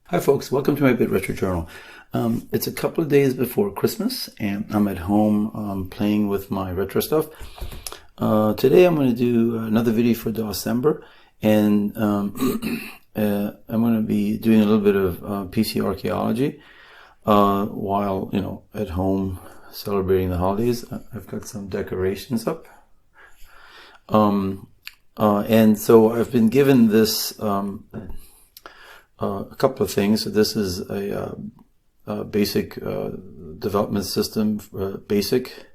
Hi folks, welcome to my Bit Retro Journal. It's a couple of days before Christmas and I'm at home playing with my retro stuff. Today I'm going to do another video for December, and I'm going to be doing a little bit of PC archaeology while, at home celebrating the holidays. I've got some decorations up. And so I've been given this a couple of things. So this is a basic development system, basic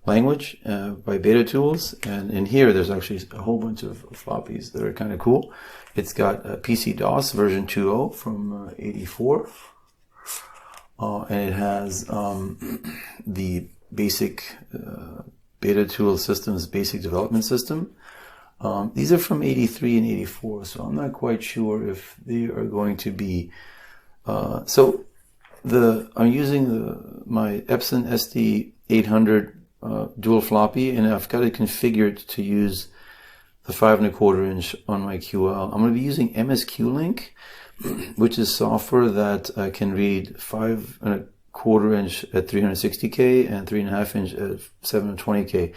language by Beta Tools, and in here there's actually a whole bunch of floppies that are kind of cool. It's got PC-DOS version 2.0 from 84, and it has the basic Beta Tools systems basic development system. These are from 83 and 84, so I'm not quite sure if they are going to be. I'm using my Epson SD-800 dual floppy, and I've got it configured to use the 5¼ inch on my QL. I'm going to be using MS-QLink, which is software that can read 5¼ inch at 360K and 3.5 inch at 720K.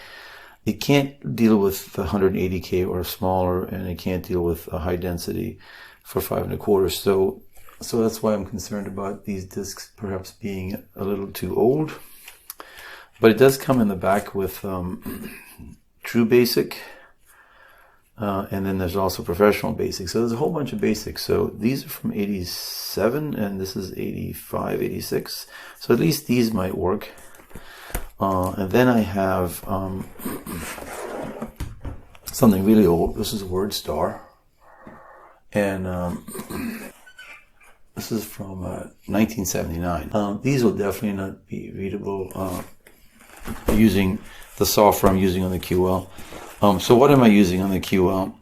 It can't deal with the 180K or smaller, and it can't deal with a high density for 5¼ inch. So that's why I'm concerned about these discs perhaps being a little too old. But it does come in the back with True Basic, and then there's also Professional Basic. So there's a whole bunch of basics. So these are from 87, and this is 85, 86. So at least these might work. And then I have something really old. This is WordStar, and this is from 1979. These will definitely not be readable using the software I'm using on the QL. So what am I using on the QL?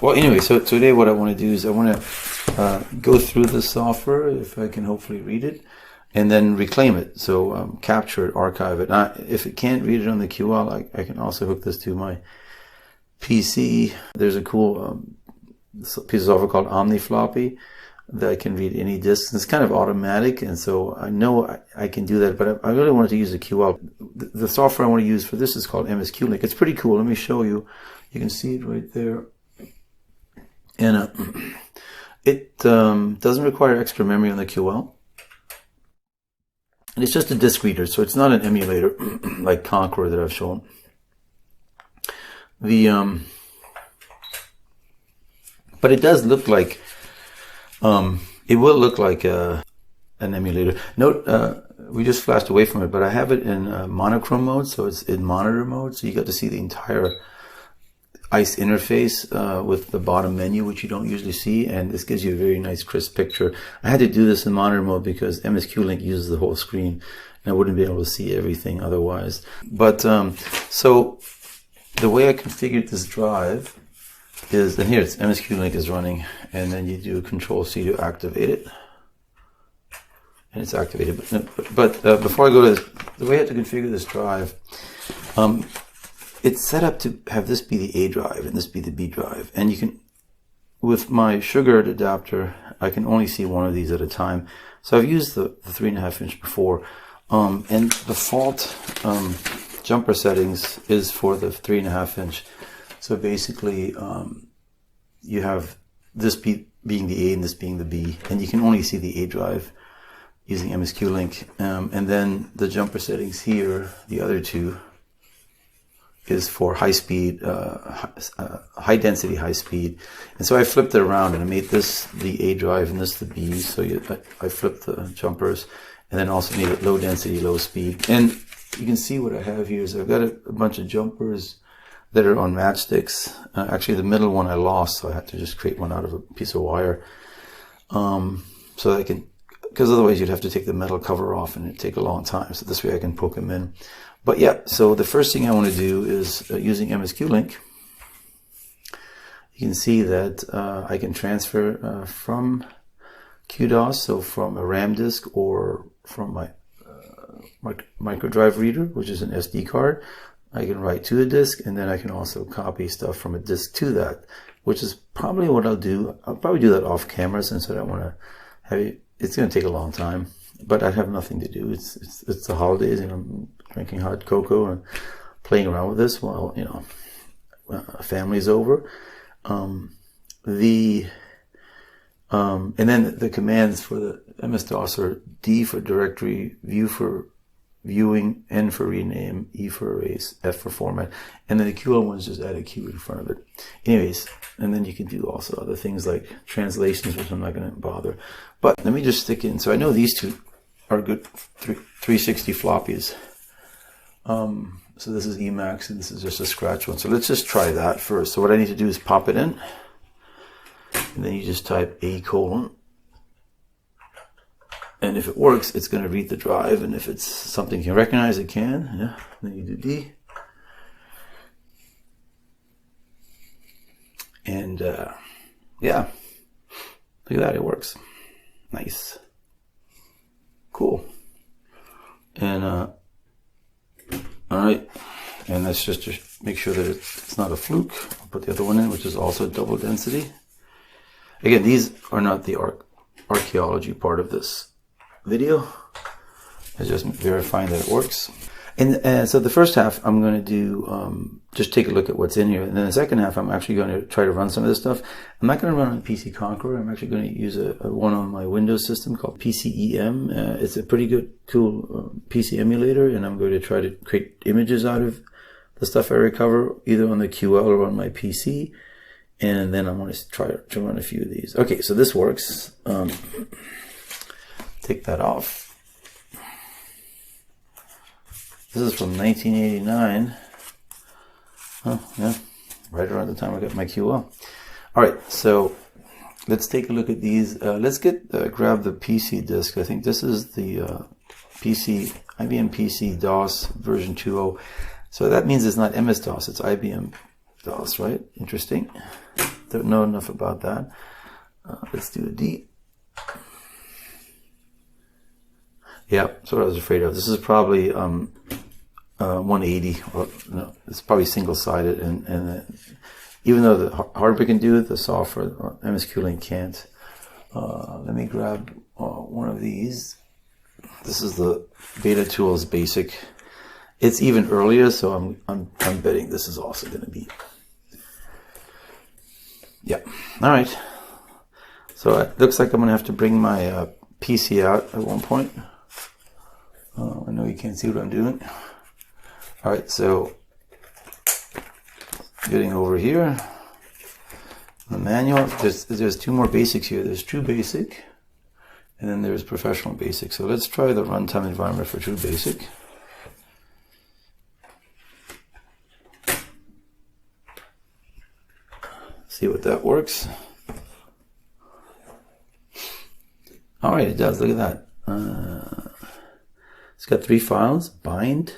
Well, anyway, so today what I want to do is I want to go through the software, if I can hopefully read it, and then reclaim it. So capture it, archive it. Now, if it can't read it on the QL, I can also hook this to my PC. There's a cool piece of software called OmniFloppy that can read any disks. It's kind of automatic, and so I know I can do that, but I really wanted to use the QL. The software I want to use for this is called MS-QLink. It's pretty cool. Let me show you. You can see it right there. And it doesn't require extra memory on the QL. And it's just a disk reader, so it's not an emulator like Conqueror that I've shown. But it does look like, it will look like an emulator. Note, we just flashed away from it, but I have it in monochrome mode, so it's in monitor mode, so you got to see the entire ICE interface with the bottom menu, which you don't usually see, and this gives you a very nice crisp picture. I had to do this in monitor mode because MS-QLink uses the whole screen, and I wouldn't be able to see everything otherwise. But so the way I configured this drive is, and here it's MS-QLink is running, and then you do Control-C to activate it, and it's activated. But before I go to this, the way I have to configure this drive, it's set up to have this be the A drive and this be the B drive. And you can, with my sugar adapter, I can only see one of these at a time. So I've used the 3.5 inch before. And default jumper settings is for the 3.5 inch. So basically, you have this being the A and this being the B. And you can only see the A drive using MS-QLink. And then the jumper settings here, the other two, is for high speed, high density, high speed. And so I flipped it around and I made this the A drive and this the B. So I flipped the jumpers and then also made it low density, low speed. And you can see what I have here is I've got a bunch of jumpers that are on matchsticks. Actually, the middle one I lost, so I had to just create one out of a piece of wire. So I can, because otherwise you'd have to take the metal cover off and it'd take a long time. So this way I can poke them in. But yeah, so the first thing I want to do is using MS-QLink. You can see that I can transfer from QDOS, so from a RAM disk or from my micro drive reader, which is an SD card. I can write to a disk, and then I can also copy stuff from a disk to that, which is probably what I'll do. I'll probably do that off camera since I don't want to It's going to take a long time, but I have nothing to do. It's the holidays, and I'm drinking hot cocoa and playing around with this while, you know, family's over. And then the commands for the MS-DOS are D for directory, view for viewing, N for rename, E for erase, F for format, and then the QL ones just add a Q in front of it. Anyways, and then you can do also other things like translations, which I'm not going to bother. But let me just stick in. So I know these two are good 360 floppies. So this is Emacs, and this is just a scratch one. So let's just try that first. So what I need to do is pop it in, and then you just type A:, and if it works, it's going to read the drive, and if it's something you can recognize, it can. Yeah. Then you do D, and yeah, look at that, it works. Nice, cool, and all right, and that's just to make sure that it's not a fluke. I'll put the other one in, which is also double density. Again, these are not the archaeology part of this video. It's just verifying that it works. And so the first half, I'm going to do just take a look at what's in here. And then the second half, I'm actually going to try to run some of this stuff. I'm not going to run on PC Conqueror. I'm actually going to use a one on my Windows system called PCem. It's a pretty good, cool PC emulator, and I'm going to try to create images out of the stuff I recover, either on the QL or on my PC. And then I'm going to try to run a few of these. Okay, so this works. Take that off. This is from 1989. Oh, yeah, right around the time I got my QL. All right, so let's take a look at these. Let's grab the PC disk. I think this is the IBM PC DOS version 2.0. So that means it's not MS-DOS, it's IBM DOS, right? Interesting. Don't know enough about that. Let's do a D. Yeah, that's what I was afraid of. This is probably 180, or no, it's probably single-sided, and even though the hardware can do it, the software, MS-QLink can't. Let me grab one of these. This is the Beta Tools Basic. It's even earlier, so I'm betting this is also going to be. Yeah. All right. So it looks like I'm going to have to bring my PC out at one point. I know you can't see what I'm doing. All right, so getting over here, the manual. There's two more basics here. There's True Basic, and then there's Professional Basic. So let's try the runtime environment for True Basic. See what that works. All right, it does. Look at that. It's got 3 files: bind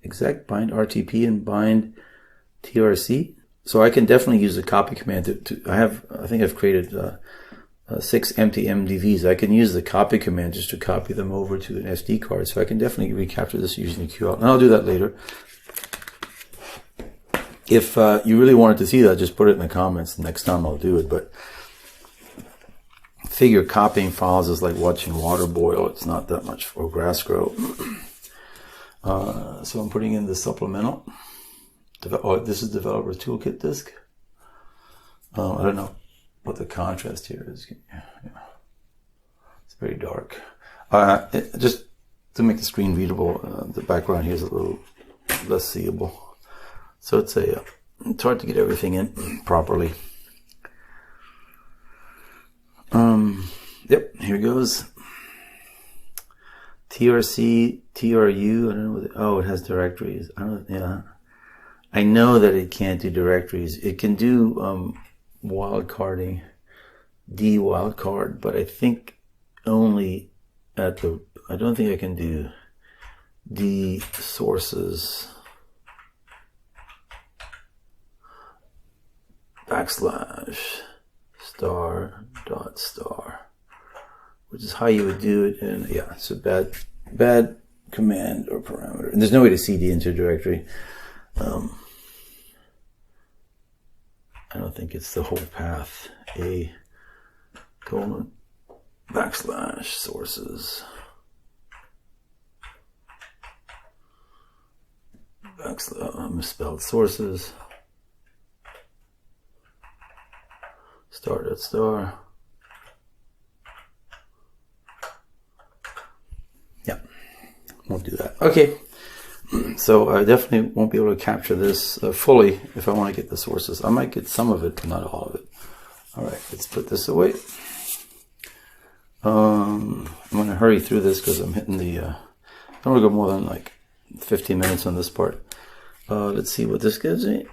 exec, bind RTP, and bind TRC. So I can definitely use the copy command I think I've created 6 empty MDVs. I can use the copy command just to copy them over to an SD card. So I can definitely recapture this using the QL. And I'll do that later. If you really wanted to see that, just put it in the comments. Next time I'll do it. But figure copying files is like watching water boil. It's not that much, or grass grow. So I'm putting in the supplemental. This is Developer Toolkit disk. I don't know what the contrast here is. Yeah. It's very dark. Just to make the screen readable, the background here is a little less seeable. So it's hard to get everything in properly. Yep, here goes. TRC, TRU, I don't know what it has directories. I know that it can't do directories. It can do wildcarding, D wildcard, but I think only I don't think I can do D sources / star dot star, which is how you would do it. And yeah, it's a bad command or parameter. And there's no way to cd into a directory. I don't think it's the whole path. A : backslash sources. Misspelled sources. Star.star. Yeah, won't do that. Okay, so I definitely won't be able to capture this fully if I want to get the sources. I might get some of it, but not all of it. All right, let's put this away. I'm going to hurry through this because I'm hitting the... I don't want to go more than like 15 minutes on this part. Let's see what this gives me.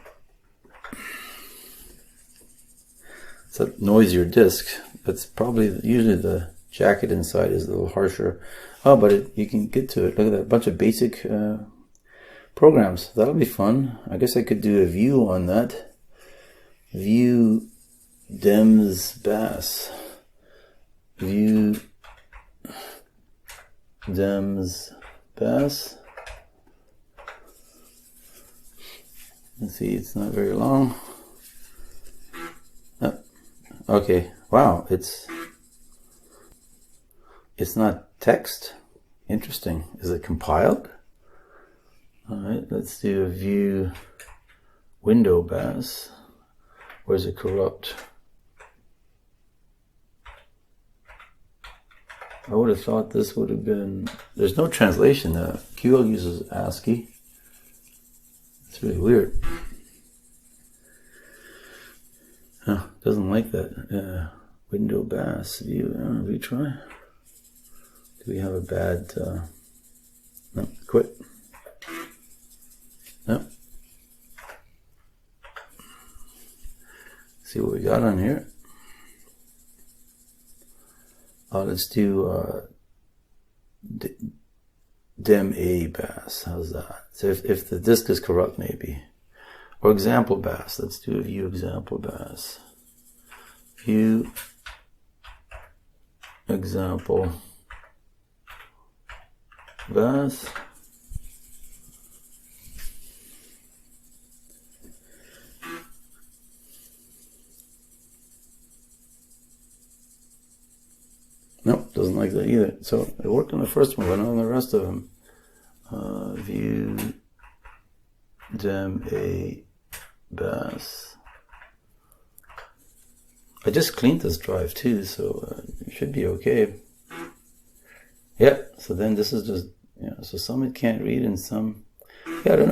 It's a noisier disc. That's probably usually the jacket inside is a little harsher. Oh, but you can get to it. Look at that, a bunch of basic programs. That'll be fun. I guess I could do a view on that. View dems bass. View dems bass. Let's see, it's not very long. Oh, okay, wow, it's not text. Interesting. Is it compiled? All right, let's do a view window bass. Where's it corrupt? I would have thought this would have been... There's no translation. QL uses ASCII. It's really weird. Huh, doesn't like that. Window bass view. Retry. Do we have a bad... No, quit. No. See what we got on here. Let's do dem a bass. How's that? So if the disk is corrupt, maybe. Or example bass. Let's do a view example bass. View example bass. Nope, doesn't like that either. So it worked on the first one, but not on the rest of them. View dem a bass. I just cleaned this drive too, so it should be okay. Yeah, so then this is just, so some it can't read and some, I don't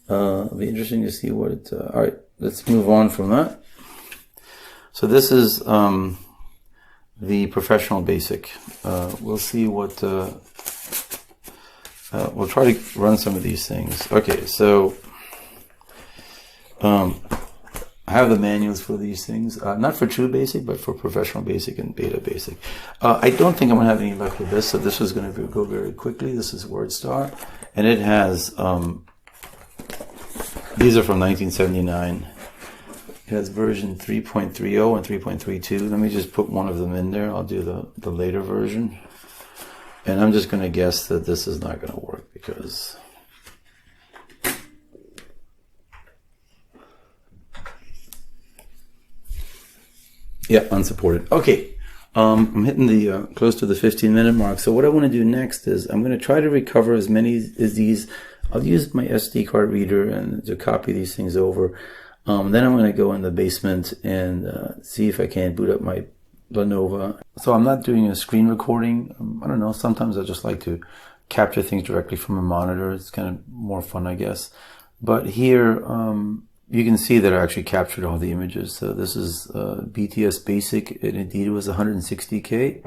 know. It'll be interesting to see what it, all right, let's move on from that. So this is the professional basic. We'll see what, we'll try to run some of these things. Okay, so I have the manuals for these things, not for true basic, but for professional basic and beta basic. I don't think I'm going to have any luck with this, so this is going to go very quickly. This is WordStar, and it has, these are from 1979. It has version 3.30 and 3.32. Let me just put one of them in there. I'll do the later version. And I'm just going to guess that this is not going to work because... Yeah, unsupported. Okay, I'm hitting the close to the 15-minute mark. So what I want to do next is I'm going to try to recover as many as these. I'll use my SD card reader and to copy these things over. Then I'm going to go in the basement and see if I can boot up my Lenovo. So I'm not doing a screen recording. I don't know. Sometimes I just like to capture things directly from a monitor. It's kind of more fun, I guess. But here, you can see that I actually captured all the images. So this is BTS Basic, and indeed it was 160K.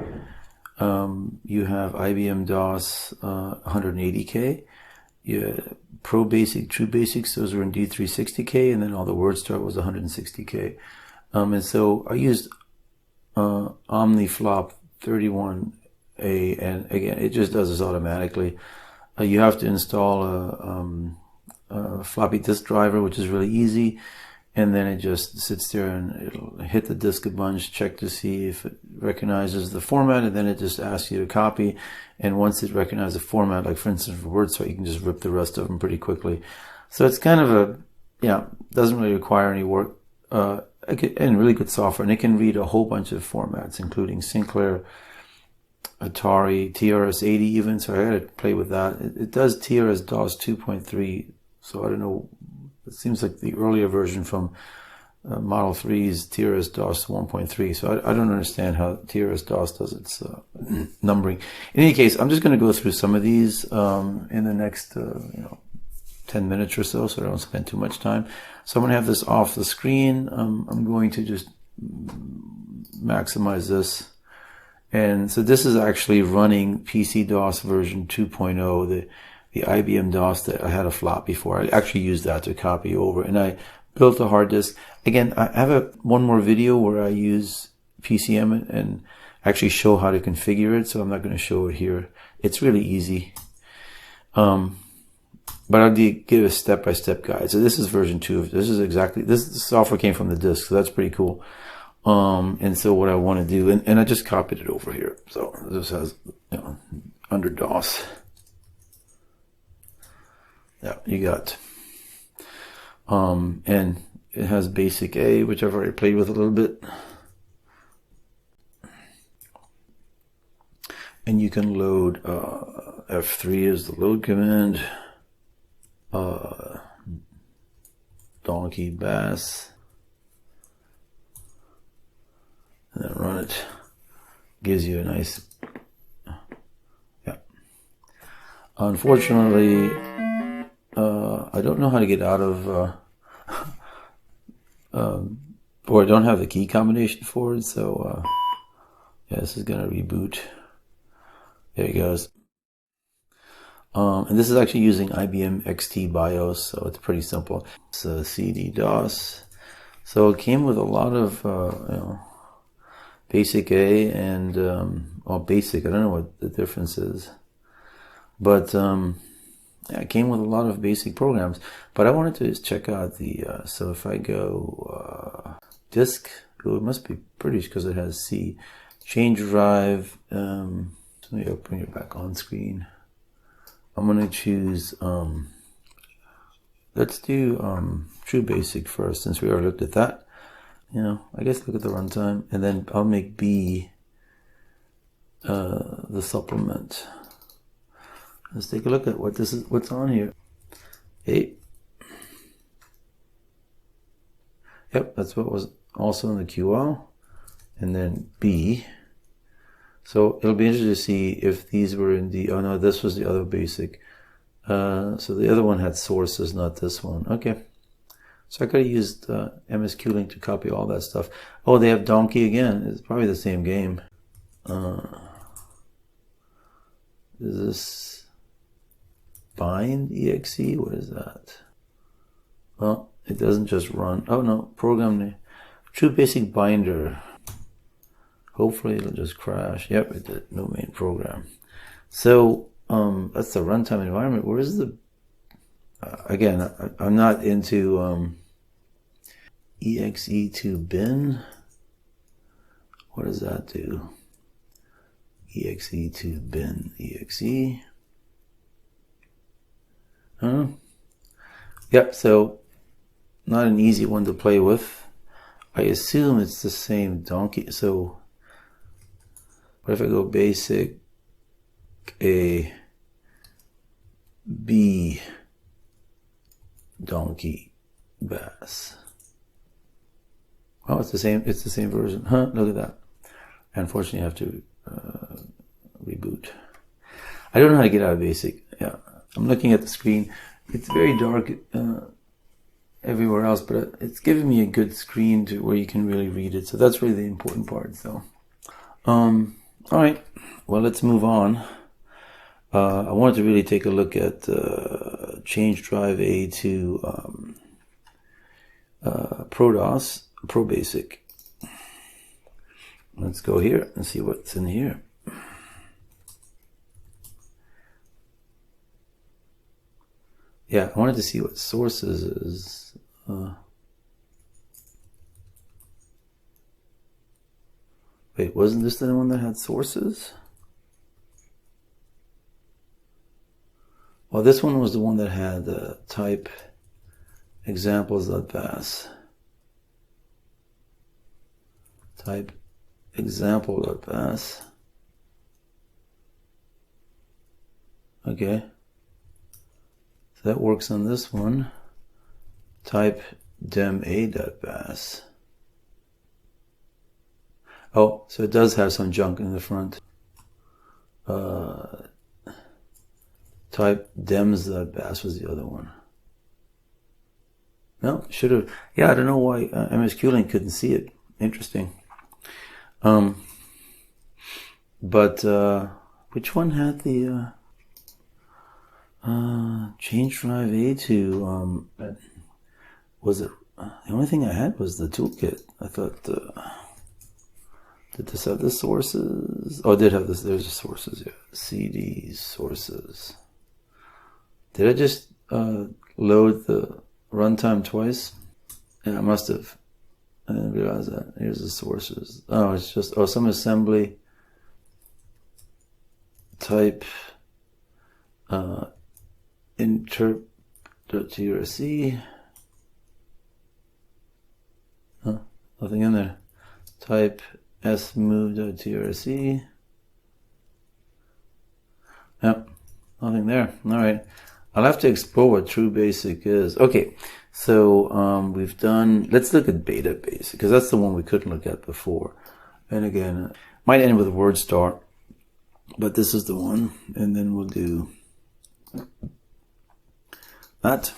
You have IBM DOS 180K. Yeah, Pro Basic, True Basics, those were indeed 360K, and then all the WordStar was 160K. And so I used OmniFlop 31A, and again, it just does this automatically. You have to install a floppy disk driver, which is really easy, and then it just sits there and it'll hit the disk a bunch, check to see if it recognizes the format, and then it just asks you to copy. And once it recognizes the format, like for instance for WordStar, you can just rip the rest of them pretty quickly. So it's kind of a, doesn't really require any work and really good software, and it can read a whole bunch of formats, including Sinclair, Atari, TRS-80 even, so I had to play with that. It does TRS-DOS 2.3, so I don't know, it seems like the earlier version from Model 3's TRS-DOS 1.3, so I don't understand how TRS-DOS does its numbering. In any case, I'm just going to go through some of these in the next 10 minutes or so I don't spend too much time. So I'm going to have this off the screen. I'm going to just maximize this. And so this is actually running PC-DOS version 2.0, the IBM DOS that I had a floppy for. I actually used that to copy over, and I built a hard disk. Again, I have one more video where I use PCem and actually show how to configure it, so I'm not going to show it here. It's really easy. But I'll give a step-by-step guide. So this is version 2. This software came from the disk, so that's pretty cool. And so what I want to do, and I just copied it over here. So this has, under DOS. Yeah, you got. And it has basic A, which I've already played with a little bit. And you can load F3 as the load command. Donkey bass, and then run it. Gives you a nice, yeah. Unfortunately, I don't know how to get out of, or I don't have the key combination for it, so yeah, this is gonna reboot. There it goes. And this is actually using IBM XT BIOS, so it's pretty simple. It's CD DOS. So it came with a lot of basic A and basic. I don't know what the difference is, but yeah, it came with a lot of basic programs. But I wanted to just check out the. So if I go disk, it must be British because it has C. Change drive. Let me open it back on screen. I'm going to choose, let's do True Basic first, since we already looked at that. I guess look at the runtime, and then I'll make B the supplement. Let's take a look at what's on here. A. Yep, that's what was also in the QL. And then B. So it'll be interesting to see if these were in the, oh no, this was the other basic. So the other one had sources, not this one. Okay. So I could have used MS-QLink to copy all that stuff. Oh, they have Donkey again. It's probably the same game. Is this bind exe? What is that? Well, it doesn't just run. Oh no, program name. True Basic Binder. Hopefully it'll just crash. Yep, it did. No main program. So that's the runtime environment. Where is the? Again, I'm not into exe to bin. What does that do? Exe to bin exe. Yep. So not an easy one to play with. I assume it's the same donkey. So. What if I go basic A B donkey bass? Well, it's the same version. Huh? Look at that. Unfortunately, I have to reboot. I don't know how to get out of basic. Yeah, I'm looking at the screen. It's very dark everywhere else, but it's giving me a good screen to where you can really read it. So that's really the important part. So, all right, well, let's move on. I wanted to really take a look at change drive A to Pro Basic. Let's go here and see what's in here. Yeah, I wanted to see what sources is. Wait, wasn't this the one that had sources? Well, this one was the one that had type examples.bas. type example.bas. Okay, so that works on this one. Type dem.a.bas. Oh, so it does have some junk in the front. Type dems.bas was the other one. No, should have. Yeah, I don't know why MS-QLink couldn't see it. Interesting. But which one had the change drive A to? Was it the only thing I had was the toolkit? I thought. Did this have the sources? Oh, it did have this. There's the sources. Yeah, CD sources. Did I just load the runtime twice? Yeah, I must have. I didn't realize that. Here's the sources. Oh, it's just some assembly type interp.grc. Huh? Nothing in there. Type smove.grc. Yep, nothing there. All right. I'll have to explore what true basic is. Okay, so we've done, let's look at beta basic, because that's the one we couldn't look at before. And again, might end with WordStar, but this is the one, and then we'll do that.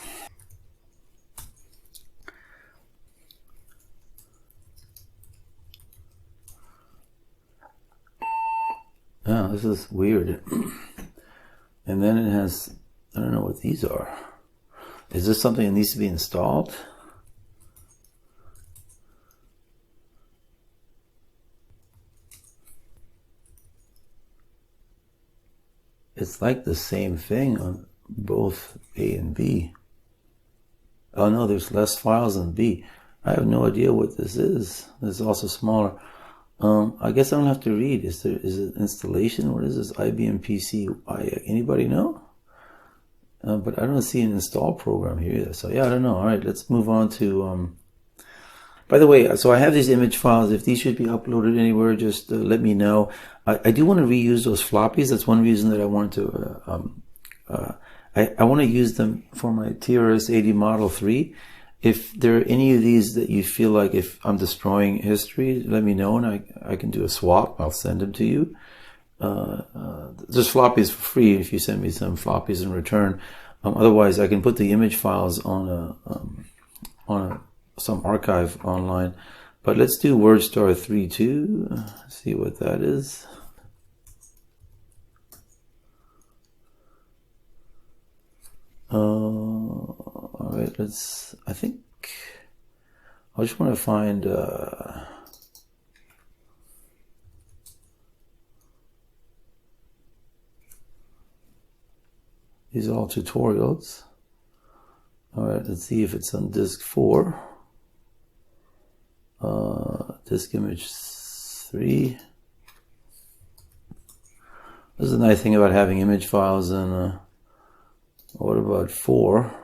Oh, this is weird. And then it has, I don't know what these are. Is this something that needs to be installed? It's like the same thing on both A and B. Oh no, there's less files on B. I have no idea what this is. It's also smaller. I guess I don't have to read. Is it installation? What is this? IBM PC? Anybody know? But I don't see an install program here either. So yeah, I don't know. All right, let's move on to. By the way, so I have these image files. If these should be uploaded anywhere, just let me know. I do want to reuse those floppies. That's one reason that I wanted to. I want to use them for my TRS-80 Model 3. If there are any of these that you feel like if I'm destroying history, let me know and I can do a swap. I'll send them to you. There's floppies for free if you send me some floppies in return. Otherwise, I can put the image files on some archive online. But let's do WordStar 3.2. See what that is. All right, I think I just want to find these are all tutorials. All right, let's see if it's on disk 4. Disk image 3. This is the nice thing about having image files in what about 4?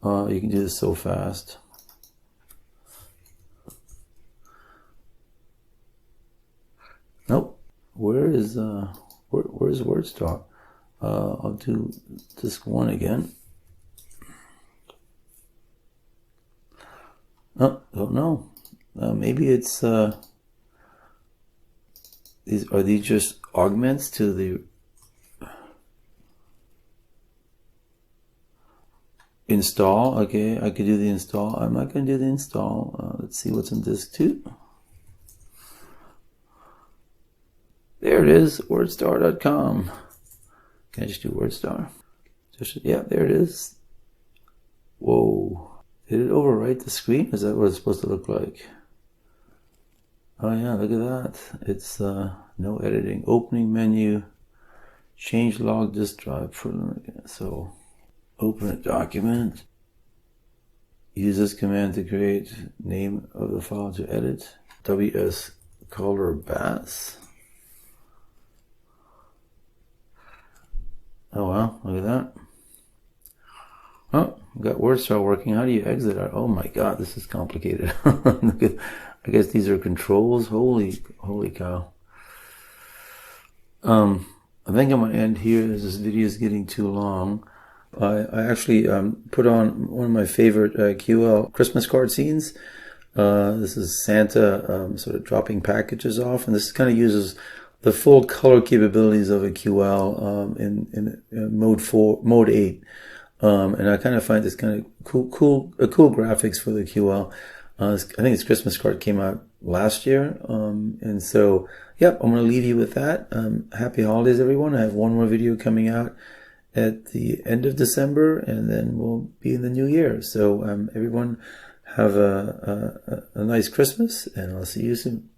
You can do this so fast. Nope. Where's WordStar? I'll do disk 1 again. Oh, don't know. Maybe it's these just augments to the install. Okay, I could do the install. I'm not going to do the install. Let's see what's on disk 2. There it is, wordstar.com. Can I just do WordStar? Yeah, there it is. Whoa. Did it overwrite the screen? Is that what it's supposed to look like? Oh yeah, look at that. It's no editing. Opening menu. Change log disk drive. So open a document. Use this command to create name of the file to edit. WS color bas. Oh wow, look at that. Oh, we got WordStar working. How do you exit out? Oh my God, this is complicated. I guess these are controls. Holy cow. I think I'm gonna end here as this video is getting too long. I actually put on one of my favorite QL Christmas card scenes. This is Santa sort of dropping packages off, and this kind of uses the full color capabilities of a QL in mode 8. And I kind of find this kind of cool graphics for the QL. I think this Christmas card came out last year. And so, yep, I'm going to leave you with that. Happy holidays, everyone. I have one more video coming out at the end of December, and then we'll be in the new year. So, everyone have a nice Christmas, and I'll see you soon.